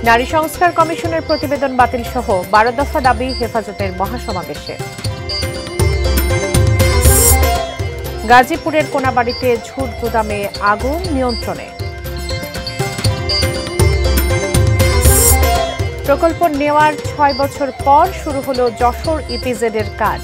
নারী সংস্কার কমিশনের প্রতিবেদন বাতিল সহ 12 দফা দাবি হেফাজতের মহাসমাবেশে। গাজীপুরের কোনাবাড়িতে ঝুট গুদামে আগুন নিয়ন্ত্রণে। প্রকল্প নেওয়ার 6 বছর পর শুরু হলো যশোর ইপিজেড এর কাজ।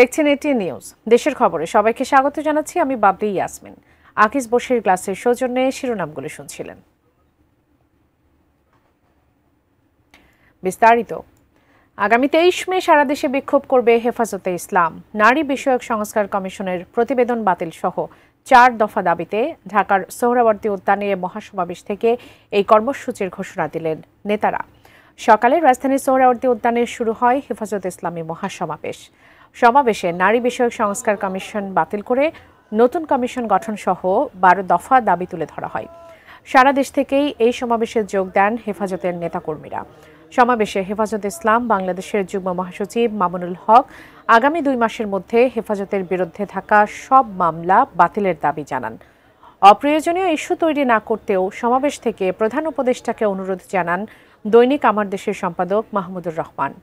দেখছেন এটিএন নিউজ। দেশের খবরে সবাইকে স্বাগত জানাচ্ছি, আমি বাবলি ইয়াসমিন। আকিজ বশির গ্লাসের সৌজন্যে শিরোনামগুলো শুনছিলেন। বিস্তারিত। আগামী 23 মে সারা দেশে বিক্ষোভ করবে হেফাজতে ইসলাম। নারী বিষয়ক সংস্কার কমিশনের প্রতিবেদন বাতিল সহ 4 দফা দাবিতে ঢাকার সোহরাওয়ার্দী উদ্যানে মহাসমাবেশ থেকে এই কর্মসূচির ঘোষণা দিলেন নেতারা। সকালে রাজধানীর সোহরাওয়ার্দী উদ্যানে শুরু হয় হেফাজতে ইসলামী মহাসমাবেশ। সমাবেশে নারী বিষয়ক সংস্কার কমিশন বাতিল করে নতুন কমিশন গঠন সহ 12 দফা দাবি তুলে ধরা হয়। সারা দেশ থেকেই এই সমাবেশে যোগ দেন হেফাজতের নেতাকর্মীরা। সমাবেশে হেফাজতে ইসলাম বাংলাদেশের যুগ্ম মহাসচিব মামুনুল হক আগামী 2 মাসের মধ্যে হেফাজতের বিরুদ্ধে থাকা সব মামলা বাতিলের দাবি জানান। অপ্রয়োজনীয় ইস্যু তৈরি না করতেও সমাবেশ থেকে প্রধান উপদেষ্টাকে অনুরোধ জানান দৈনিক আমার দেশের সম্পাদক মাহমুদুর রহমান।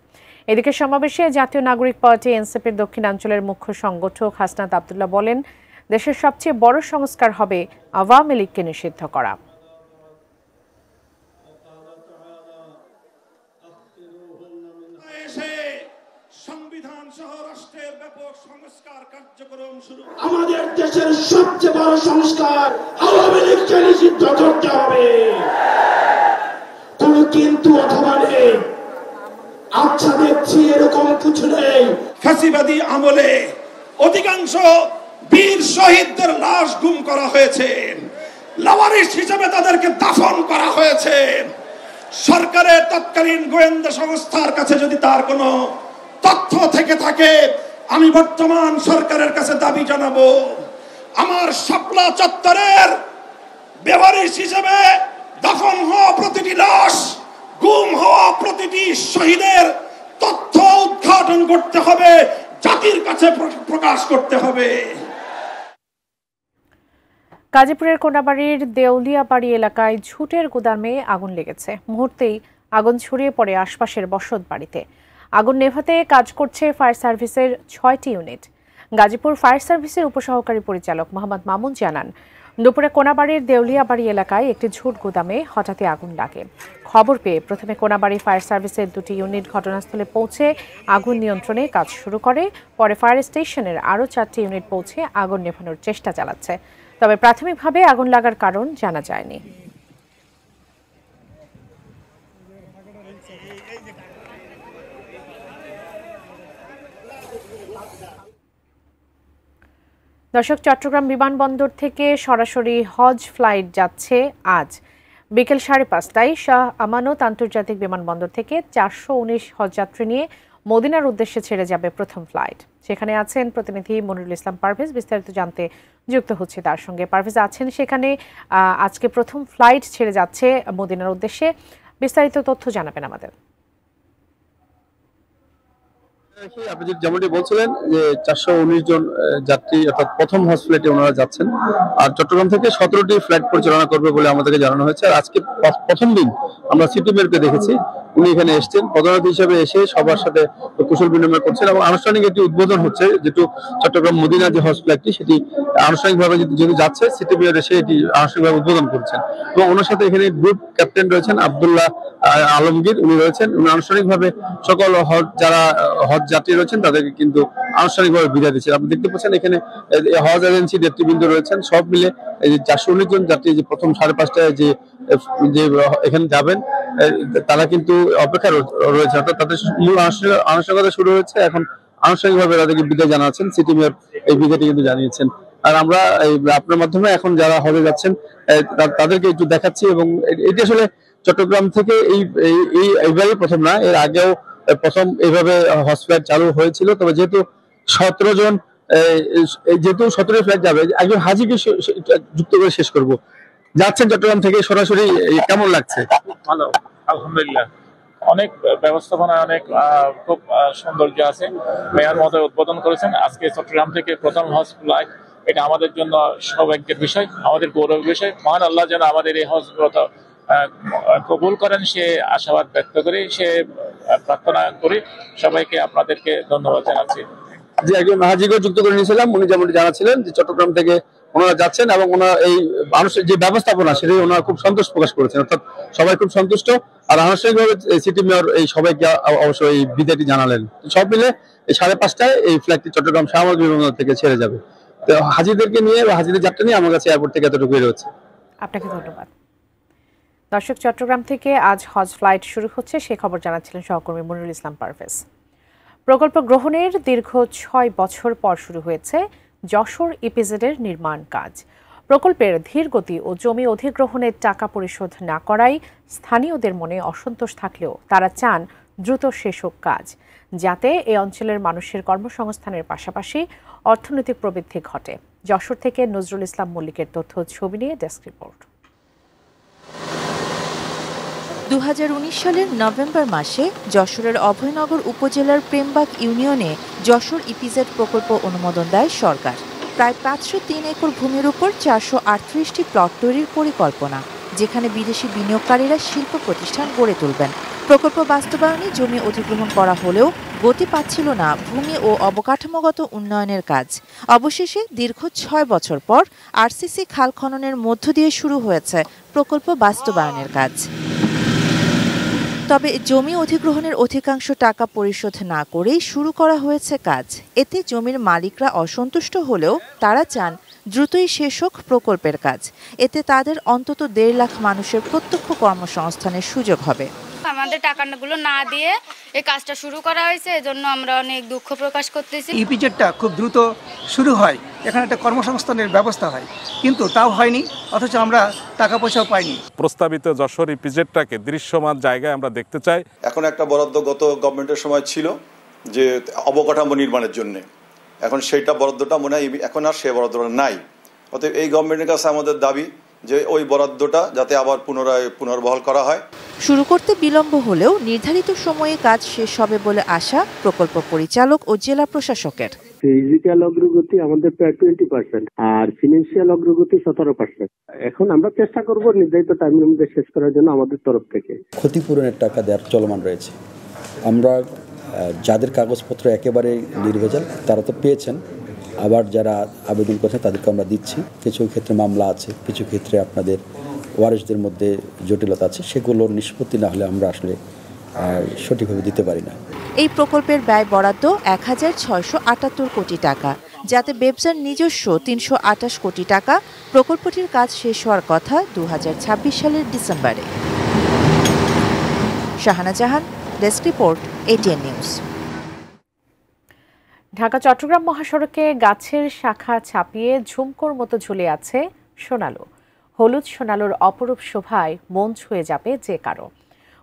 এদিকে সমাবেশে জাতীয় নাগরিক পার্টি এনসিপির দক্ষিণাঞ্চলের মুখ্য সংগঠক হাসনাত আব্দুল্লাহ বলেন, দেশের সবচেয়ে বড় সংস্কার হবে আওয়ামী লীগকে নিষিদ্ধ করা। আমাদের দেশের সবচেয়ে বড় সংস্কার আওয়ামী লীগকে নিষিদ্ধ করতে হবে। কোন কিন্তু অথবা নেই। আচ্ছা, দেখছি এরকম কিছু নেই। ফ্যাসিবাদী আমলে অধিকাংশ বীর শহীদদের লাশ গুম করা হয়েছে, লাওয়ারিস হিসেবে তাদেরকে দাফন করা হয়েছে। সরকারের তৎকালীন গোয়েন্দা সংস্থার কাছে যদি তার কোনো তথ্য থেকে থাকে, আমি বর্তমান সরকারের কাছে দাবি জানাবো, আমার শাপলা চত্বরের বেওয়ারিশ হিসেবে দাফন হওয়া প্রতিটি লাশ, গুম হওয়া প্রতিটি শহীদের তথ্য উদ্ঘাটন করতে হবে, জাতির কাছে প্রকাশ করতে হবে। গাজীপুরের কোনাবাড়ির দেউলিয়াবাড়ি এলাকায় ঝুটের গুদামে আগুন লেগেছে। মুহূর্তেই আগুন ছড়িয়ে পড়ে আশপাশের বসত বাড়িতে। আগুন নেভাতে কাজ করছে ফায়ার সার্ভিসের 6টি ইউনিট। গাজীপুর ফায়ার সার্ভিসের উপসহকারী পরিচালক মোহাম্মদ মামুন জানান, দুপুরে কোনাবাড়ির দেউলিয়াবাড়ি এলাকায় একটি ঝুট গুদামে হঠাৎই আগুন লাগে। খবর পেয়ে প্রথমে কোনাবাড়ি ফায়ার সার্ভিসের 2টি ইউনিট ঘটনাস্থলে পৌঁছে আগুন নিয়ন্ত্রণে কাজ শুরু করে। পরে ফায়ার স্টেশনের আরও 4টি ইউনিট পৌঁছে আগুন নেভানোর চেষ্টা চালাচ্ছে। তবে প্রাথমিকভাবে আগুন লাগার কারণ জানা যায়নি। দর্শক, চট্টগ্রাম বিমানবন্দর থেকে সরাসরি হজ ফ্লাইট যাচ্ছে আজ বিকেল 5:30টায় শাহ আমানত আন্তর্জাতিক বিমানবন্দর থেকে 419 হজযাত্রী নিয়ে মদিনার উদ্দেশ্যে ছেড়ে যাবে প্রথম ফ্লাইট। সেখানে আছেন প্রতিনিধি মনিরুল ইসলাম পারভেজ। বিস্তারিত জানতে যুক্ত হচ্ছে তার সঙ্গে। পারভেজ আছেন সেখানে। আজকে প্রথম ফ্লাইট ছেড়ে যাচ্ছে মদিনার উদ্দেশ্যে, বিস্তারিত তথ্য জানাবেন আমাদের। আপনি যেমনটি বলছিলেন যে 419 জন যাত্রী অর্থাৎ প্রথম হজ ফ্লাইটে ওনারা যাচ্ছেন, আর চট্টগ্রাম থেকে 17টি ফ্লাইট পরিচালনা করবে বলে আমাদেরকে জানানো হয়েছে। আর আজকে প্রথম দিন আমরা সিটি মেয়রকে দেখেছি, উনি এখানে এসেছেন প্রধানমন্ত্রী হিসেবে, এসে সবার সাথে কুশল বিনিময় করছেন এবং আনুষ্ঠানিক একটি উদ্বোধন হচ্ছে, যেহেতু চট্টগ্রাম মদিনা যে হজ ফ্লাইটটি সেটি আনুষ্ঠানিকভাবে যদি যাচ্ছে, সিটি মেয়র এসে এটি আনুষ্ঠানিকভাবে উদ্বোধন করছেন। এবং ওনার সাথে এখানে গ্রুপ ক্যাপ্টেন রয়েছেন আব্দুল্লাহ আলমগীর, উনি রয়েছেন। উনি আনুষ্ঠানিকভাবে সকল যারা হজ যাত্রী রয়েছেন তাদেরকে কিন্তু আনুষ্ঠানিকভাবে বিদায় দিচ্ছেন। আপনি দেখতে পাচ্ছেন এখানে হজ এজেন্সি নেতৃবৃন্দ রয়েছেন, সব মিলে এই যে 419 জন যাত্রী যে প্রথম 5:30টায় যে এখানে যাবেন তারা কিন্তু অপেক্ষা রয়েছে, অর্থাৎ তাদের মূল আনুষ্ঠানিকতা শুরু হয়েছে। এখন আনুষ্ঠানিকভাবে তাদেরকে বিদায় জানাচ্ছেন, সিটি মেয়র এই বিদায়টি কিন্তু জানিয়েছেন। আর আমরা আপনার মাধ্যমে এখন যারা হজে যাচ্ছেন তাদেরকে একটু দেখাচ্ছি। এবং এটি আসলে চট্টগ্রাম থেকে এইবারই প্রথম না, এর আগেও প্রথম এইভাবে হজ ফ্লাইট চালু হয়েছিল। তবে যেহেতু 17 ফ্লাইট যাবে, একজন হাজিকে যুক্ত করে শেষ করব। যাচ্ছেন চট্টগ্রাম থেকে সরাসরি, কেমন লাগছে? ভালো, আলহামদুলিল্লাহ অনেক ব্যবস্থাপনা, অনেক খুব সৌন্দর্য আছে। মেয়র মহোদয় উদ্বোধন করেছেন আজকে চট্টগ্রাম থেকে প্রথম হজ ফ্লাইট। এটা আমাদের জন্য সৌভাগ্যের বিষয়, আমাদের গৌরবের বিষয়। মহান আল্লাহ যেন আমাদের এই হজ ব্রত কবুল করেন সে আশাবাদ ব্যক্ত করি, সে প্রার্থনা করি। সবাইকে আপনাদেরকে ধন্যবাদ জানাচ্ছি। যে একজন হাজিকেও যুক্ত করে নিয়েছিলাম, উনি যেমনটি জানাচ্ছিলেন যে চট্টগ্রাম থেকে ওনারা যাচ্ছেন এবং ওনার এই মানুষের যে ব্যবস্থাপনা সেটাই ওনারা খুব সন্তোষ প্রকাশ করেছেন, অর্থাৎ সবাই খুব সন্তুষ্ট। আর আনুষ্ঠানিকভাবে সিটি মেয়র এই সবাইকে অবশ্যই এই বিদায়টি জানালেন। সব মিলে এই 5:30টায় এই ফ্লাইটটি চট্টগ্রাম শাহবাগ বিমানবন্দর থেকে ছেড়ে যাবে। তো হাজিদেরকে নিয়ে বা হাজিদের যাত্রা নিয়ে আমার কাছে এয়ারপোর্ট থেকে এতটুকুই রয়েছে। আপনাকে ধন্যবাদ। দর্শক, চট্টগ্রাম থেকে আজ হজ ফ্লাইট শুরু হচ্ছে, সে খবর জানাচ্ছিলেন সহকর্মী মনিরুল ইসলাম পারভেজ। প্রকল্প গ্রহণের দীর্ঘ 6 বছর পর শুরু হয়েছে যশোর ইপিজেডের নির্মাণ কাজ। প্রকল্পের ধীর গতি ও জমি অধিগ্রহণের টাকা পরিশোধ না করায় স্থানীয়দের মনে অসন্তোষ থাকলেও তারা চান দ্রুত শেষ হোক কাজ, যাতে এই অঞ্চলের মানুষের কর্মসংস্থানের পাশাপাশি অর্থনৈতিক প্রবৃদ্ধি ঘটে। যশোর থেকে নজরুল ইসলাম মল্লিকের তথ্য ছবি নিয়ে ডেস্ক রিপোর্ট। 2019 সালের নভেম্বর মাসে যশোরের অভয়নগর উপজেলার প্রেমবাগ ইউনিয়নে যশোর ইপিজেড প্রকল্প অনুমোদন দেয় সরকার। প্রায় 503 একর ভূমির উপর 438টি প্লট তৈরির পরিকল্পনা, যেখানে বিদেশি বিনিয়োগকারীরা শিল্প প্রতিষ্ঠান গড়ে তুলবেন। প্রকল্প বাস্তবায়নে জমি অধিগ্রহণ করা হলেও গতি পাচ্ছিল না ভূমি ও অবকাঠামোগত উন্নয়নের কাজ। অবশেষে দীর্ঘ 6 বছর পর আরসিসি খাল খননের মধ্য দিয়ে শুরু হয়েছে প্রকল্প বাস্তবায়নের কাজ। তবে জমি অধিগ্রহণের অধিকাংশ টাকা পরিশোধ না করেই শুরু করা হয়েছে কাজ। এতে জমির মালিকরা অসন্তুষ্ট হলেও তারা চান দ্রুতই শেষ হোক প্রকল্পের কাজ। এতে তাদের অন্তত 1.5 লাখ মানুষের প্রত্যক্ষ কর্মসংস্থানের সুযোগ হবে। আমাদের টাকাগুলো না দিয়ে এই কাজটা শুরু করা হয়েছে, এজন্য আমরা অনেক দুঃখ প্রকাশ করতেছি। ইপিজেডটা খুব দ্রুত শুরু হয়, এখানে একটা কর্মসংস্থানের ব্যবস্থা হয়, কিন্তু তাও হয়নি, অথচ আমরা টাকা পয়সাও পাইনি। প্রস্তাবিত যশোর ইপিজেডটাকে দৃশ্যমান জায়গায় আমরা দেখতে চাই। এখন একটা বরাদ্দ গত গভর্নমেন্টের সময় ছিল যে অবকাঠামো নির্মাণের জন্য, এখন সেইটা বরাদ্দটা মনে হয় এখন আর সে বরাদ্দটা নাই। অতএব এই গভর্নমেন্টের কাছে আমাদের দাবি যে ওই বরাদ্দটা যাতে আবার পুনর্বহাল করা হয়। শুরু করতে বিলম্ব হলেও নির্ধারিত সময়ে কাজ শেষ হবে বলে আশা প্রকল্প পরিচালক ও জেলা প্রশাসকের। ফিজিক্যাল অগ্রগতি আমাদের প্রায় 20% আর ফিনান্সিয়াল অগ্রগতি 17%। এখন আমরা চেষ্টা করব নির্ধারিত টাইমের মধ্যে শেষ করার জন্য আমাদের তরফ থেকে। ক্ষতিপূরণের টাকা দেওয়ার চলমান রয়েছে। আমরা যাদের কাগজপত্র একেবারে নির্ভেজাল তারা তো পেয়েছেন, আবার যারা আবেদন করেছে তাদেরকে আমরা দিচ্ছি। কিছু ক্ষেত্রে মামলা আছে, কিছু ক্ষেত্রে আপনাদের ওয়ারিশদের মধ্যে জটিলতা আছে, সেগুলোর নিষ্পত্তি না হলে আমরা আসলে সঠিকভাবে দিতে পারি না। এই প্রকল্পের ব্যয় বরাদ্দ 1678 কোটি টাকা, যাতে ব্যবসার নিজস্ব 328 কোটি টাকা। প্রকল্পটির কাজ শেষ হওয়ার কথা 2026 সালের ডিসেম্বরে। Shahana Jahan, desk report, ATN news. Dhaka Chittagong মহাসড়কে গাছের শাখা ছাপিয়ে ঝুমকোর মতো ঝুলে আছে সোনালু। হলুদ সোনালুর অপরূপ শোভায় মন ছুঁয়ে যাবে যে কারো।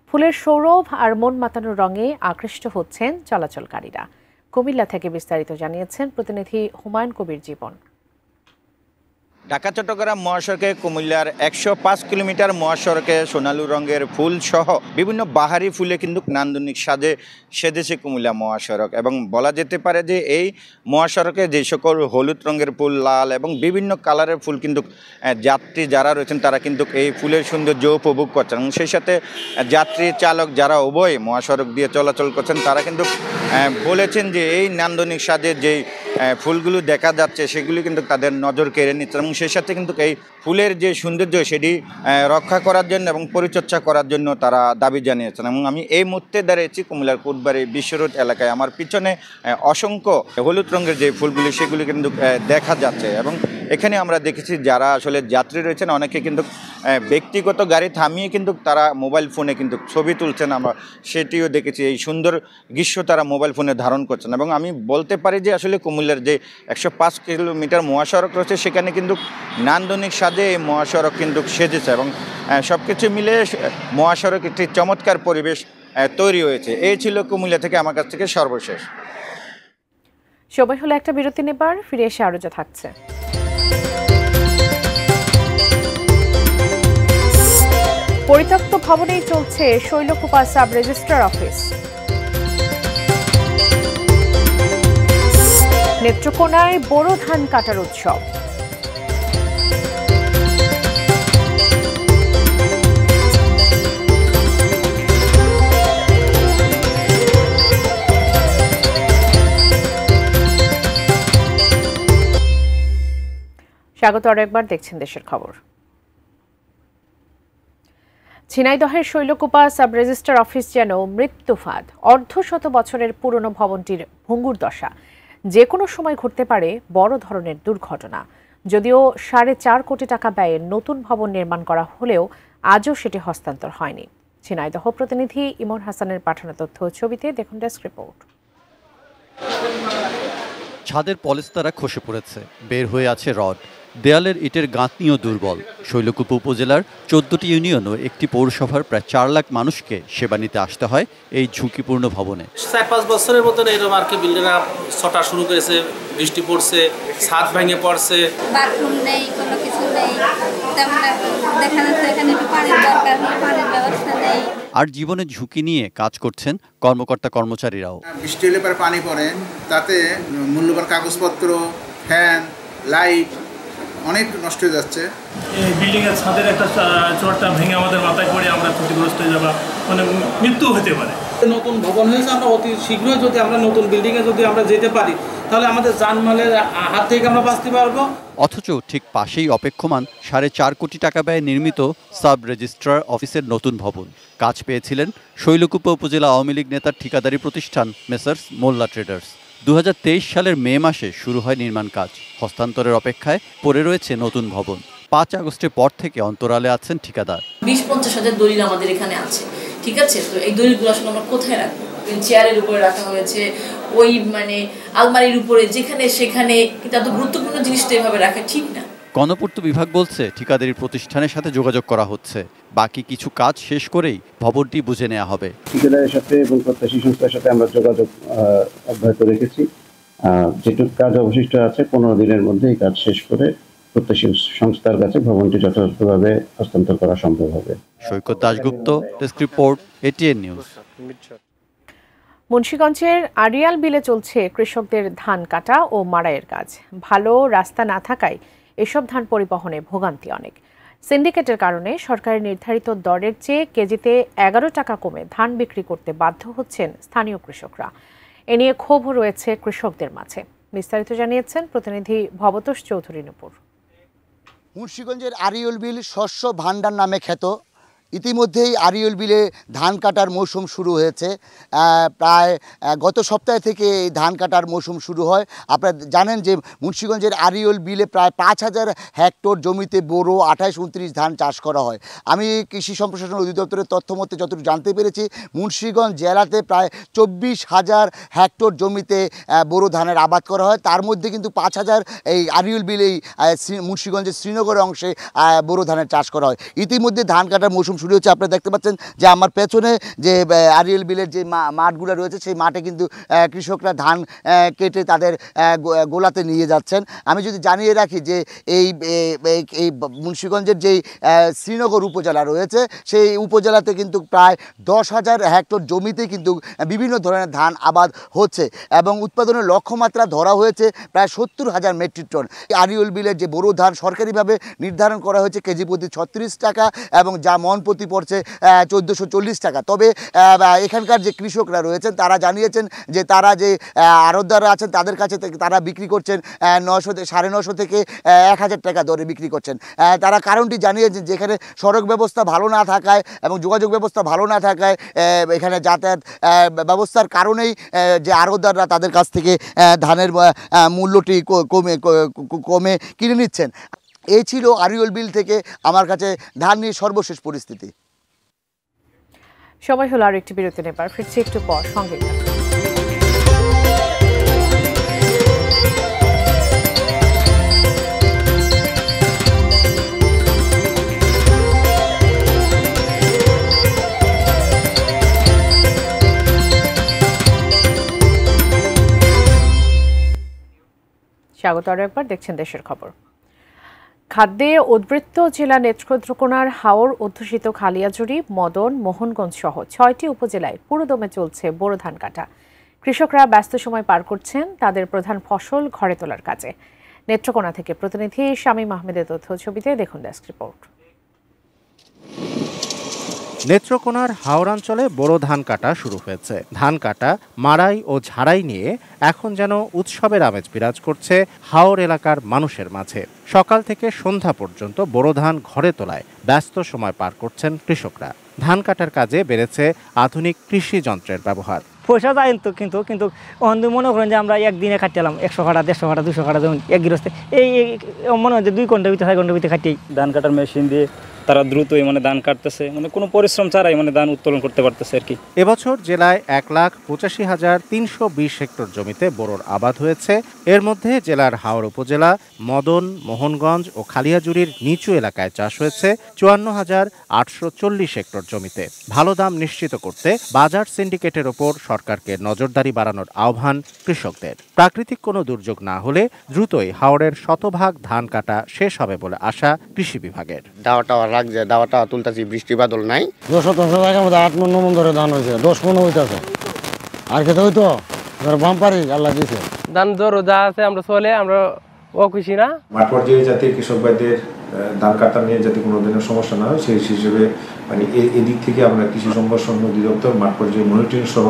ফুলের সৌরভ আর মন মাতানো রঙে আকৃষ্ট হচ্ছেন চলাচলকারীরা। কুমিল্লা থেকে বিস্তারিত জানিয়েছেন প্রতিনিধি হুমায়ুন কবির জীবন। ঢাকা চট্টগ্রাম মহাসড়কে কুমিল্লার 105 কিলোমিটার মহাসড়কে সোনালু রঙের ফুল সহ বিভিন্ন বাহারি ফুলে কিন্তু নান্দনিক সাজে সেজেছে কুমিল্লা মহাসড়ক। এবং বলা যেতে পারে যে এই মহাসড়কে যে সকল হলুদ রঙের ফুল, লাল এবং বিভিন্ন কালারের ফুল কিন্তু যাত্রী যারা রয়েছেন তারা কিন্তু এই ফুলের সৌন্দর্য উপভোগ করছেন। এবং সেই সাথে যাত্রী চালক যারা উভয় মহাসড়ক দিয়ে চলাচল করছেন তারা কিন্তু বলেছেন যে এই নান্দনিক সাজে যেই ফুলগুলো দেখা যাচ্ছে সেগুলি কিন্তু তাদের নজর কেড়ে নিচ্ছে। এবং সেই সাথে কিন্তু এই ফুলের যে সৌন্দর্য সেটি রক্ষা করার জন্য এবং পরিচর্যা করার জন্য তারা দাবি জানিয়েছেন। এবং আমি এই মুহূর্তে দাঁড়িয়েছি কুমিল্লার কোটবাড়ি বিশ্ব রোড এলাকায়। আমার পিছনে অসংখ্য হলুদ রঙের যে ফুলগুলি সেগুলি কিন্তু দেখা যাচ্ছে। এবং এখানে আমরা দেখেছি যারা আসলে যাত্রী রয়েছেন অনেকে কিন্তু ব্যক্তিগত গাড়ি থামিয়ে কিন্তু তারা মোবাইল ফোনে কিন্তু ছবি তুলছেন, আমরা সেটিও দেখেছি। এই সুন্দর দৃশ্য তারা মোবাইল ফোনে ধারণ করছেন। এবং আমি বলতে পারি যে আসলে কুমিল্লার যে 105 কিলোমিটার মহাসড়ক রয়েছে সেখানে কিন্তু নান্দনিক সাজে এই মহাসড়ক কিন্তু সেজেছে। এবং সব কিছু মিলে মহাসড়ক একটি চমৎকার পরিবেশ তৈরি হয়েছে। এই ছিল কুমিল্লা থেকে আমার কাছ থেকে সর্বশেষ। সময় হলো একটা বিরতি নেবার, ফিরে এসে আরো যা থাকছে। পরিত্যক্ত ভবনেই চলছে শৈলকুপা সাব রেজিস্ট্রার অফিস। নেত্রকোনায় বোরো ধান কাটার উৎসব। স্বাগত আরো একবার, দেখছেন দেশের খবর। ঝিনাইদহের শৈলকুপা সাব রেজিস্ট্রার অফিস যেন মৃত্যুফাঁদ। অর্ধশত বছরের পুরনো ভবনটির ভঙ্গুর দশা। যে কোনো সময় ঘটতে পারে বড় ধরনের দুর্ঘটনা। যদিও 4.5 কোটি টাকা ব্যয়ে নতুন ভবন নির্মাণ করা হলেও আজও সেটি হস্তান্তর হয়নি। ঝিনাইদহ প্রতিনিধি ইমন হাসানের পাঠানো তথ্য ছবিতে দেখুন ডেস্ক রিপোর্ট। ছাদের পলেস্তারা খসে পড়েছে, বের হয়ে আছে রড। দেয়ালের ইটের গাঁথনিও দুর্বল। শৈলকুপা উপজেলার 14টি ইউনিয়ন ও একটি পৌরসভার প্রায় 4 লাখ মানুষকে সেবা নিতে আসতে হয় এই ঝুঁকিপূর্ণ ভবনে। 4-5 বছরের মতন এরকম আর কি বিল্ডিং ছটা শুরু করেছে, বৃষ্টি পড়ছে, ছাদ ভেঙে পড়ছে, বাথরুম নেই, কোনো কিছু নেই, তেমন দেখা যাচ্ছে এখানে পানির দরকার, পানির ব্যবস্থা নেই। আর জীবনে ঝুঁকি নিয়ে কাজ করছেন কর্মকর্তা কর্মচারীরাও। বৃষ্টি হলে পরে পানি পড়ে, তাতে মূল্যবান কাগজপত্র, ফ্যান, লাইট অনেক নষ্ট হয়ে যাচ্ছে। এই বিল্ডিংয়ের ছাদের একটা চোরটা ভেঙে আমাদের মাথায় পড়ে আমরা ক্ষতিগ্রস্ত হয়ে যাবা, মানে মৃত্যু হতে পারে। নতুন ভবন হয়েছে, আমরা অতি শীঘ্রই যদি আমরা নতুন বিল্ডিংয়ে যদি আমরা যেতে পারি তাহলে আমাদের জানমালের হাত থেকে আমরা বাঁচতে পারবো। অথচ ঠিক পাশেই অপেক্ষমান 4.5 কোটি টাকা ব্যয়ে নির্মিত সাব রেজিস্ট্রার অফিসের নতুন ভবন। কাজ পেয়েছিলেন শৈলকুপা উপজেলা আওয়ামী লীগ নেতার ঠিকাদারি প্রতিষ্ঠান মেসার্স মোল্লা ট্রেডার্স। 2023 সালের মে মাসে শুরু হয় নির্মাণ কাজ। হস্তান্তরের অপেক্ষায় পড়ে রয়েছে নতুন ভবন। 5 আগস্টের পর থেকে অন্তরালে আছেন ঠিকাদার। 20-50 হাজার দলিল আমাদের এখানে আছে, ঠিক আছে? তো এই দলিলগুলো আসলে আমরা কোথায় রাখবো? চেয়ারের উপরে রাখা হয়েছে, ওই মানে আলমারির উপরে, যেখানে সেখানে, কিন্তু এত গুরুত্বপূর্ণ জিনিসটা এভাবে রাখা ঠিক না। গণপূর্ত বিভাগ বলছে ঠিকাদারি প্রতিষ্ঠানের সাথে যোগাযোগ করা হচ্ছে। বাকি কিছু কাজ শেষ করেই ভবনটি বুঝে নেওয়া হবে। ঠিকাদারের সাথে এবং প্রত্যাশী সংস্থার সাথে আমরা যোগাযোগ অব্যাহত রেখেছি। যেটুকু কাজ অবশিষ্ট আছে 15 দিনের মধ্যে এই কাজ শেষ করে প্রত্যাশী সংস্থার কাছে ভবনটি যথাযথভাবে হস্তান্তর করা সম্ভব হবে। Saikat Dasgupta, desk report, ATN news. মুন্সিগঞ্জের আড়িয়াল বিলে চলছে কৃষকদের ধান কাটা ও মাড়াইয়ের কাজ। ভালো রাস্তা না থাকায় এসব ধান পরিবহনে ভোগান্তি অনেক। সিন্ডিকেটের কারণে সরকারের নির্ধারিত দরের চেয়ে কেজিতে 11 টাকা কমে ধান বিক্রি করতে বাধ্য হচ্ছেন স্থানীয় কৃষকরা। এ নিয়ে ক্ষোভও রয়েছে কৃষকদের মাঝে। বিস্তারিত জানিয়েছেন প্রতিনিধি ভবতোষ চৌধুরী নূপুর। মুন্সিগঞ্জের আড়িয়াল বিল শস্য ভাণ্ডার নামে খ্যাত। ইতিমধ্যেই আড়িয়াল বিলে ধান কাটার মৌসুম শুরু হয়েছে। প্রায় গত সপ্তাহ থেকে এই ধান কাটার মৌসুম শুরু হয়। আপনারা জানেন যে মুন্সিগঞ্জের আড়িয়াল বিলে প্রায় 5000 হেক্টর জমিতে বোরো 28-29 ধান চাষ করা হয়। আমি কৃষি সম্প্রসারণ অধিদপ্তরের তথ্য মতে যতটুকু জানতে পেরেছি, মুন্সিগঞ্জ জেলাতে প্রায় 24,000 হেক্টর জমিতে বোরো ধানের আবাদ করা হয়। তার মধ্যে কিন্তু 5000 এই আড়িয়াল বিলেই মুন্সিগঞ্জের শ্রীনগর অংশে বোরো ধানের চাষ করা হয়। ইতিমধ্যে ধান কাটার মৌসুম শুরু হচ্ছে। আপনারা দেখতে পাচ্ছেন যে আমার পেছনে যে আড়িয়াল বিলের যে মাঠগুলো রয়েছে, সেই মাঠে কিন্তু কৃষকরা ধান কেটে তাদের গোলাতে নিয়ে যাচ্ছেন। আমি যদি জানিয়ে রাখি যে এই মুন্সিগঞ্জের যেই শ্রীনগর উপজেলা রয়েছে, সেই উপজেলাতে কিন্তু প্রায় 10,000 হেক্টর জমিতে কিন্তু বিভিন্ন ধরনের ধান আবাদ হচ্ছে এবং উৎপাদনের লক্ষ্যমাত্রা ধরা হয়েছে প্রায় 70,000 মেট্রিক টন। আড়িয়াল বিলের যে বোরো ধান সরকারিভাবে নির্ধারণ করা হয়েছে কেজি প্রতি 36 টাকা এবং যা মন প্রতি পড়ছে 1440 টাকা। তবে এখানকার যে কৃষকরা রয়েছেন তারা জানিয়েছেন যে তারা যে আড়তদাররা আছেন তাদের কাছে তারা বিক্রি করছেন 950 থেকে 1000 টাকা দরে বিক্রি করছেন। তারা কারণটি জানিয়েছেন যেখানে সড়ক ব্যবস্থা ভালো না থাকায় এবং যোগাযোগ ব্যবস্থা ভালো না থাকায় এখানে যাতায়াত ব্যবস্থার কারণেই যে আড়তদাররা তাদের কাছ থেকে ধানের মূল্যটি কমে কিনে নিচ্ছেন। এই ছিল আড়িয়াল বিল থেকে আমার কাছে ধান নিয়ে সর্বশেষ পরিস্থিতি। সময় হলো আর একটি বিরতি নেবার, ফিরছি একটু পর, সঙ্গে স্বাগত আরো একবার, দেখছেন দেশের খবর। খাদ্যে উদ্বৃত্ত জেলা নেত্রকোনার হাওর অধ্যুষিত খালিয়াজুড়ি, মদন, মোহনগঞ্জ সহ 6টি উপজেলায় পুরোদমে চলছে বোরো ধান কাটা। কৃষকরা ব্যস্ত সময় পার করছেন তাদের প্রধান ফসল ঘরে তোলার কাজে। নেত্রকোনা থেকে প্রতিনিধি শামীম আহমেদের তথ্য ছবিতে দেখুন ডেস্ক রিপোর্ট। নেত্রকোনার হাওড়াঞ্চলে বোরো ধান কাটা শুরু হয়েছে। ধান কাটা, মাড়াই ও ঝাড়াই নিয়ে এখন যেন উৎসবের আমেজ বিরাজ করছে হাওর এলাকার মানুষের মাঝে। সকাল থেকে সন্ধ্যা পর্যন্ত বোরো ধান ঘরে তোলায় ব্যস্ত সময় পার করছেন কৃষকরা। ধান কাটার কাজে বেড়েছে আধুনিক কৃষি যন্ত্রের ব্যবহার। পয়সা যায় তো কিন্তু মনে করেন যে আমরা একদিনে কাটলাম 100 কাটা, 150 কাটা, 200 কাটা, যেমন এক গৃহস্থে এই মনে হয় যে 2 ঘন্টার ভিতরে 4 ঘন্টার ভিতরে কাটি। ধান কাটার মেশিন দিয়ে তারা দ্রুতই ধান কাটতেছে, কোনো পরিশ্রম ছাড়াই ধান উত্তোলন করতে পারতেছে আর কি। এবছর জেলায় 1,85,320 হেক্টর জমিতে বোরোর আবাদ হয়েছে। এর মধ্যে জেলার হাওর উপজেলা, মদন, মোহনগঞ্জ ও খালিয়াজুড়ির নিচু এলাকায় চাষ হয়েছে 54,840 হেক্টর জমিতে। ভালো দাম নিশ্চিত করতে বাজার সিন্ডিকেটের ওপর সরকারকে নজরদারি বাড়ানোর আহ্বান কৃষকদের। প্রাকৃতিক কোনো দুর্যোগ না হলে দ্রুতই হাওরের শতভাগ ধান কাটা শেষ হবে বলে আশা কৃষি বিভাগের। দাওয়াটা তুলতেছি, বৃষ্টি বাদল নাই। 200 টাকার মধ্যে 8 মন ধরে ধান হয়েছে, 10 মন হইতেছে। আর খেতে হইতো বাম্পারি আল্লাহ দিয়েছে। ধান ধরো যা আছে আমরা চলে, আমরা খুশি না। মাঠ পর্যায়ে যাতে কৃষক ভাইদের ধান কাটা নিয়ে যাতে কোনো ধরনের সমস্যা না হয় সেই হিসেবে এদিক থেকে আমরা কৃষি সম্প্রসারণ অধিদপ্তর মাঠ পর্যায়ে মনিটরিং সহ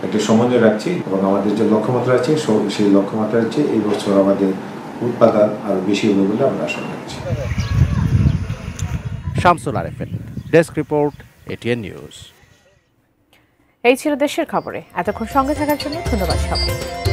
একটি সমন্বয় রাখছি এবং আমাদের যে লক্ষ্যমাত্রা আছে সেই লক্ষ্যমাত্রা হচ্ছে এই বছর আমাদের উৎপাদন আরো বেশি হবে বলে আমরা আশা করছি। Shamsul Arefin, desk report, ATN news. এই ছিল দেশের খবরে। এতক্ষণ সঙ্গে থাকার জন্য ধন্যবাদ সবাইকে।